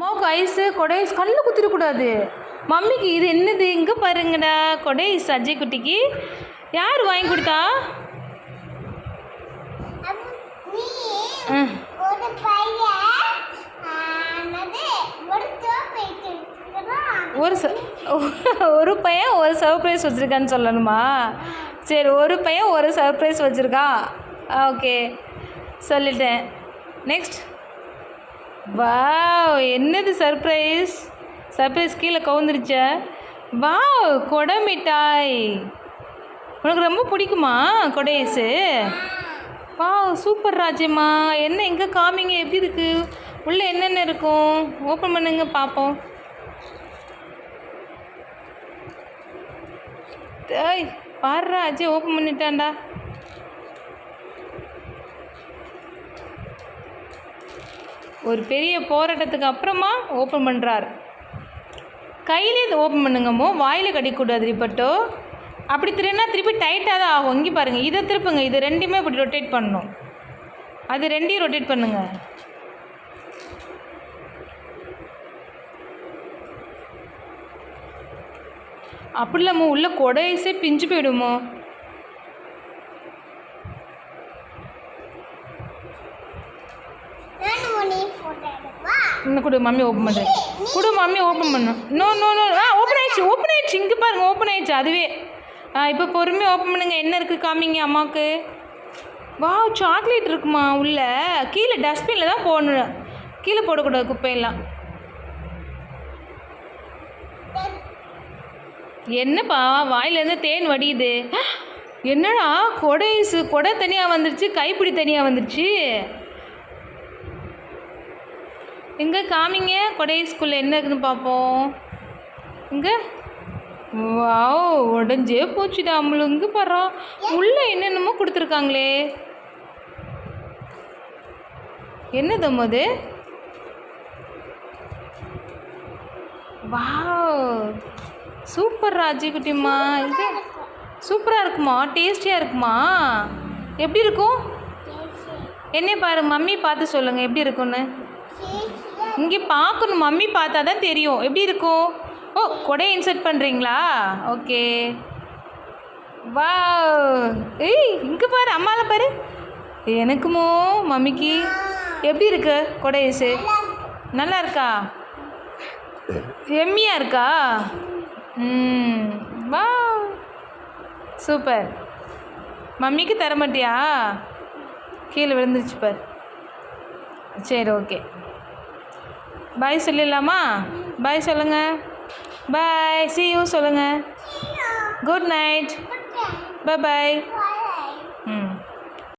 மோக்கு ice கொடை ice கண்ணில் குத்திடக்கூடாது. மம்மிக்கு இது என்னது இங்கே பாருங்கடா, கொடை ஐஸ் அஜய் குட்டிக்கு யார் வாங்கி கொடுத்தா? ஒரு பையன் ஒரு சர்ப்ரைஸ் வச்சுருக்கான்னு சொல்லணுமா? சரி, ஒரு பையன் ஒரு சர்ப்ரைஸ் வச்சுருக்கான். ஓகே, சொல்லிட்டேன். நெக்ஸ்ட். வாவ், என்னது சர்ப்ரைஸ்? சர்ப்ரைஸ் கீழே கவுந்துருச்ச. வாவ், கொடை மிட்டாய். உனக்கு ரொம்ப பிடிக்குமா கொடை ஐஸு? Wow, super ராஜ்யம்மா. என்ன எங்கே காமிங்க, எப்படி இருக்குது? உள்ளே என்னென்ன இருக்கும்? ஓப்பன் பண்ணுங்க பார்ப்போம். ஏய் பாடுறா, அஜய் ஓப்பன் பண்ணிட்டான்டா. ஒரு பெரிய போராட்டத்துக்கு அப்புறமா ஓப்பன் பண்ணுறார். கையிலே இதை ஓப்பன் பண்ணுங்கம்மோ, வாயில் கடிக்கூடாது ரிப்பட்டோ. அப்படி திருப்பி டைட்டாக தான் ஆகும். இங்கே பாருங்கள், இதை திருப்புங்க. இது ரெண்டையுமே இப்படி ரொட்டேட் பண்ணணும். அது ரெண்டையும் ரொட்டேட் பண்ணுங்க. அப்படி இல்லாமோ உள்ள கொடை ஐஸே பிஞ்சு போயிடுமோ? இன்னும் கொடு, மம்மி ஓப்பன் பண்ணுறேன். கொடு, மம்மி ஓப்பன் பண்ணும். No no no. ஓப்பன் ஆயிடுச்சு, ஓப்பன் ஆயிடுச்சு. இங்கே பாருங்கள், ஓப்பன் ஆயிடுச்சு அதுவே. இப்போ பொறுமையாக ஓப்பன் பண்ணுங்க. என்ன இருக்குது காமிங்க அம்மாவுக்கு. வாவ், சாக்லேட் இருக்குமா உள்ள? கீழே டஸ்ட்பினில் தான் போடணும், கீழே போடக்கூடாது குப்பையெல்லாம். என்னப்பா வாயிலேருந்து தேன் வடியுது? என்னடா கொடை ஐஸு, கொடை தனியாக வந்துருச்சு, கைப்பிடி தனியாக வந்துருச்சு. எங்கே காமிங்க கொடை ஐஸ்குள்ளே என்ன இருக்குதுன்னு பார்ப்போம். இங்கே வாவ், உடஞ்சே போச்சுடா அம்மளு. இங்கே பாரு, உள்ளே என்னென்னமோ கொடுத்துருக்காங்களே. என்னதம்மோ அது? வாவ், சூப்பர் ராஜி குட்டிம்மா. இது சூப்பராக இருக்குமா? டேஸ்டியாக இருக்குமா? எப்படி இருக்கும்? என்ன பாரு, மம்மி பார்த்து சொல்லுங்கள் எப்படி இருக்குன்னு. இங்கே பார்க்கணும், மம்மி பார்த்தா தான் தெரியும் எப்படி இருக்கும். ஓ, கொடையை இன்சர்ட் பண்ணுறீங்களா? ஓகே. வாவ், ஏய் இங்கே பாரு, அம்மாவில் பாரு. எனக்குமோ மம்மிக்கு எப்படி இருக்கு கொடை ஐஸு? நல்லா இருக்கா? எம்மியாக இருக்கா? வா, சூப்பர். மம்மிக்கு தர மாட்டியா? கீழே விழுந்துருச்சு பார். சரி, ஓகே. பாய் சொல்லிடலாமா? பாய் சொல்லுங்கள். பாய், see you சொல்லுங்கள். Good night. பாய் பாய்.